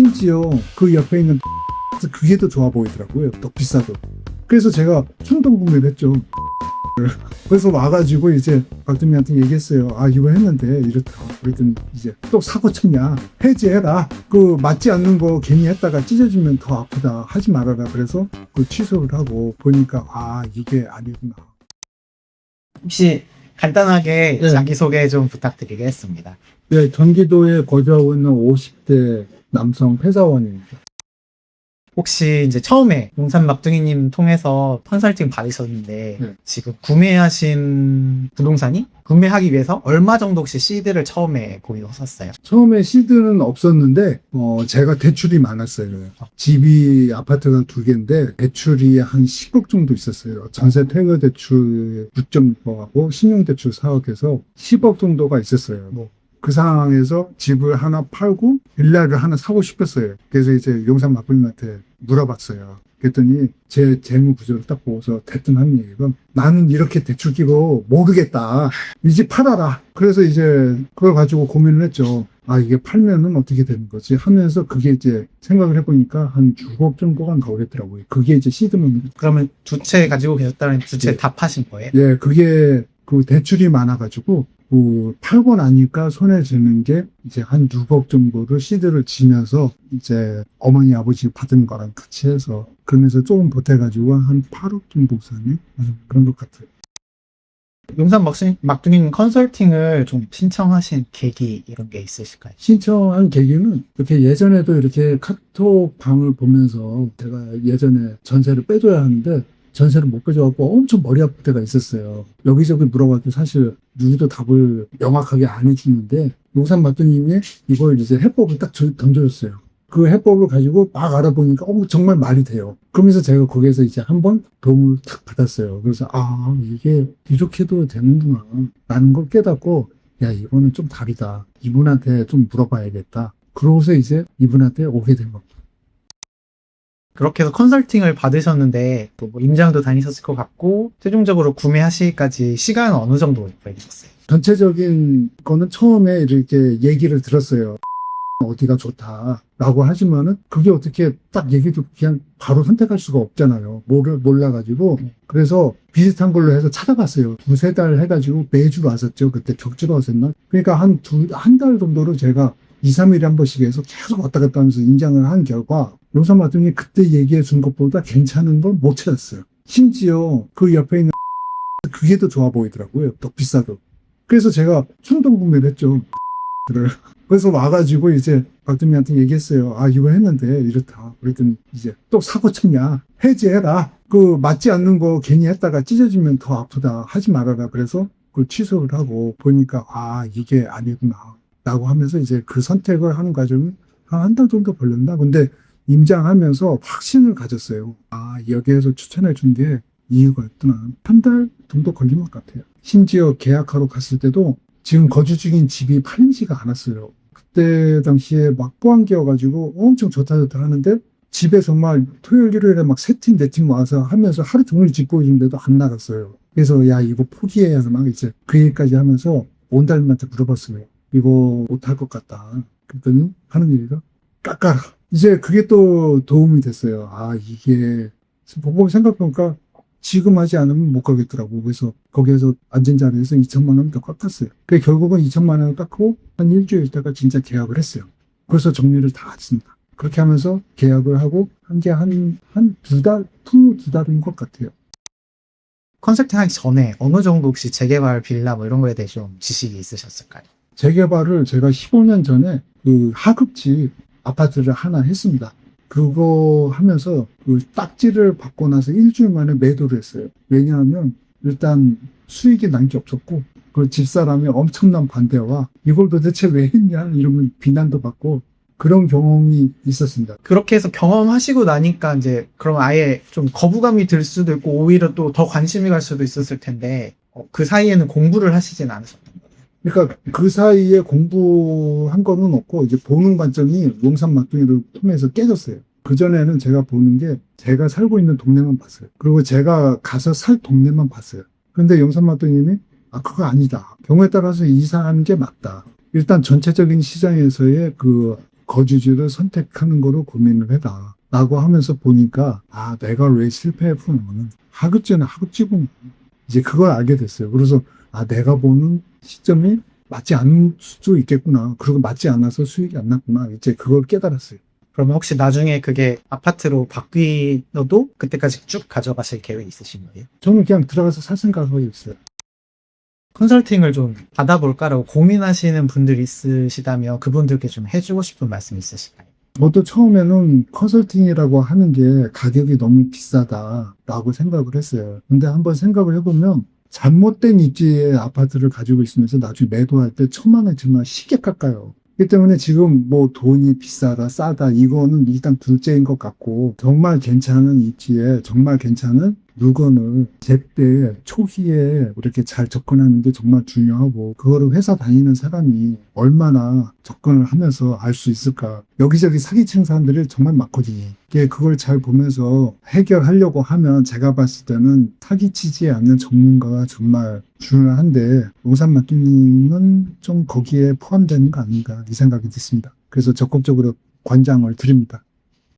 심지어 그 옆에 있는 그게 더 좋아 보이더라고요. 더 비싸도. 그래서 제가 충동 구매를 했죠. 그래서 와가지고 이제 박두미한테 얘기했어요. 아, 이거 했는데 이렇다. 그랬더니 이제 또 사고 쳤냐? 해지해라. 그 맞지 않는 거 괜히 했다가 찢어지면 더 아프다. 하지 말아라. 그래서 그 취소를 하고 보니까 아, 이게 아니구나. 혹시 간단하게 네. 자기소개 좀 부탁드리겠습니다. 네, 경기도에 거주하고 있는 50대 남성 회사원입니다. 혹시 이제 처음에 용산 막둥이님 통해서 컨설팅 받으셨는데 네. 지금 구매하신 부동산이 구매하기 위해서 얼마 정도 혹시 시드를 처음에 고민하셨어요? 처음에 시드는 없었는데 제가 대출이 많았어요. 집이 아파트가 2개인데 대출이 한 10억 정도 있었어요. 전세 퇴거 대출 6.6억하고 신용대출 4억 해서 10억 정도가 있었어요. 그 상황에서 집을 하나 팔고 빌라를 하나 사고 싶었어요. 그래서 이제 용산 막부님한테 물어봤어요. 그랬더니 제 재무 구조를 딱 보고서 대뜸 한 얘기가 나는 이렇게 대출 끼고 모르겠다. 이 집 팔아라. 그래서 이제 그걸 가지고 고민을 했죠. 아, 이게 팔면은 어떻게 되는 거지 하면서 그게 이제 생각을 해보니까 한 6억 정도가 나오겠더라고요. 그게 이제 시드문. 그러면 두 채 가지고 계셨다면 두 채 네. 다 파신 거예요? 예, 그게 그 대출이 많아가지고 팔고 나니까 손에 쥐는 게 이제 한 6억 정도를 시드를 지면서 이제 어머니 아버지 받은 거랑 같이 해서 그러면서 조금 보태가지고 한 8억 정도 사네 그런 것 같아요. 용산 막둥이님 컨설팅을 좀 신청하신 계기 이런 게 있으실까요? 신청한 계기는 이렇게 예전에도 이렇게 카톡 방을 보면서 제가 예전에 전세를 빼줘야 하는데 전세를 못 빼줘갖고 엄청 머리 아플 때가 있었어요. 여기저기 물어봐도 사실 누구도 답을 명확하게 안 해주는데 용산 막둥이님이 이걸 이제 해법을 딱 던져줬어요. 그 해법을 가지고 막 알아보니까 정말 말이 돼요. 그러면서 제가 거기에서 이제 한번 도움을 탁 받았어요. 그래서 아, 이게 이렇게도 되는구나 라는 걸 깨닫고 야, 이거는 좀 다르다. 이분한테 좀 물어봐야겠다. 그러고서 이제 이분한테 오게 된 겁니다. 그렇게 해서 컨설팅을 받으셨는데 또 뭐 임장도 다니셨을 것 같고 최종적으로 구매하시기까지 시간은 어느 정도 걸리셨어요? 전체적인 거는 처음에 이렇게 얘기를 들었어요. 어디가 좋다라고 하지만은 그게 어떻게 딱 얘기도 그냥 바로 선택할 수가 없잖아요. 몰라가지고. 그래서 비슷한 걸로 해서 찾아봤어요. 2-3달 해가지고 매주 왔었죠. 그때 격주로 왔었나? 그러니까 한 달 정도로 제가 2-3일에 한 번씩 해서 계속 왔다 갔다 하면서 임장을 한 결과 용산 막둥이 그때 얘기해 준 것보다 괜찮은 걸 못 찾았어요. 심지어 그 옆에 있는 그게 더 좋아 보이더라고요. 더 비싸도. 그래서 제가 충동 구매를 했죠. 그래서 와가지고 이제 박두미한테 얘기했어요. 아, 이거 했는데 이렇다. 그랬더니 이제 또 사고 쳤냐? 해지해라. 그 맞지 않는 거 괜히 했다가 찢어지면 더 아프다. 하지 말아라. 그래서 그 취소를 하고 보니까 아, 이게 아니구나. 라고 하면서 이제 그 선택을 하는 과정이 한 달 정도 걸렸나? 근데 임장하면서 확신을 가졌어요. 아, 여기에서 추천해 준 게 이유가 있구나. 한 달 정도 걸린 것 같아요. 심지어 계약하러 갔을 때도 지금 거주 중인 집이 팔리지가 않았어요. 그때 당시에 막 포항기여가지고 엄청 좋다 하는데 집에 정말 토요일 일요일에 막 세 팀 네 팀 와서 하면서 하루 종일 짓고 있는데도 안 나갔어요. 그래서 야, 이거 포기해야 해서 막 이제 그 얘기까지 하면서 온달님한테 물어봤어요. 이거 못할 것 같다. 그랬더니 하는 얘기가 깎아라. 이제 그게 또 도움이 됐어요. 아, 이게 보고 생각해보니까 지금 하지 않으면 못 가겠더라고. 그래서 거기에서 앉은 자리에서 2천만 원 더 깎았어요. 그 결국은 2천만 원을 깎고 한 일주일 있다가 진짜 계약을 했어요. 그래서 정리를 다 했습니다. 그렇게 하면서 계약을 하고 한 게 한 2달, 2달인 것 같아요. 컨설팅 하기 전에 어느 정도 혹시 재개발 빌라 뭐 이런 거에 대해 좀 지식이 있으셨을까요? 재개발을 제가 15년 전에 그 하급집 아파트를 하나 했습니다. 그거 하면서 그 딱지를 받고 나서 일주일 만에 매도를 했어요. 왜냐하면 일단 수익이 난 게 없었고 그 집사람이 엄청난 반대와 이걸 도대체 왜 했냐 이러면 비난도 받고 그런 경험이 있었습니다. 그렇게 해서 경험하시고 나니까 이제 그럼 아예 좀 거부감이 들 수도 있고 오히려 또 더 관심이 갈 수도 있었을 텐데 그 사이에는 공부를 하시진 않으셨던 거예요? 그러니까 그 사이에 공부한 거는 없고 이제 보는 관점이 용산 막둥이를 통해서 깨졌어요. 그전에는 제가 보는 게 제가 살고 있는 동네만 봤어요. 그리고 제가 가서 살 동네만 봤어요. 근데 용산 막둥이님이 아, 그거 아니다. 경우에 따라서 이사하는 게 맞다. 일단 전체적인 시장에서의 그 거주지를 선택하는 거로 고민을 해라. 라고 하면서 보니까, 내가 왜 실패했구나. 하급제는 하급지구나. 이제 그걸 알게 됐어요. 그래서, 내가 보는 시점이 맞지 않을 수도 있겠구나. 그리고 맞지 않아서 수익이 안 났구나. 이제 그걸 깨달았어요. 그러면 혹시 나중에 그게 아파트로 바뀌어도 그때까지 쭉 가져가실 계획 있으신 거예요? 저는 그냥 들어가서 살 생각하고 있어요. 컨설팅을 좀 받아볼까라고 고민하시는 분들이 있으시다면 그분들께 좀 해주고 싶은 말씀 있으실까요? 저도 처음에는 컨설팅이라고 하는 게 가격이 너무 비싸다라고 생각을 했어요. 근데 한번 생각을 해보면 잘못된 입지의 아파트를 가지고 있으면서 나중에 매도할 때 천만 원, 정말 시계 깎아요. 그렇기 때문에 지금 뭐 돈이 비싸다, 싸다, 이거는 일단 둘째인 것 같고, 정말 괜찮은 입지에 정말 괜찮은 물건을 제때 초기에 이렇게 잘 접근하는 게 정말 중요하고, 그거를 회사 다니는 사람이 얼마나 접근을 하면서 알 수 있을까. 여기저기 사기치는 사람들이 정말 많거든요. 그걸 잘 보면서 해결하려고 하면 제가 봤을 때는 사기치지 않는 전문가가 정말 중요한데, 용산 마케팅은 좀 거기에 포함되는 거 아닌가 이 생각이 듭니다. 그래서 적극적으로 권장을 드립니다.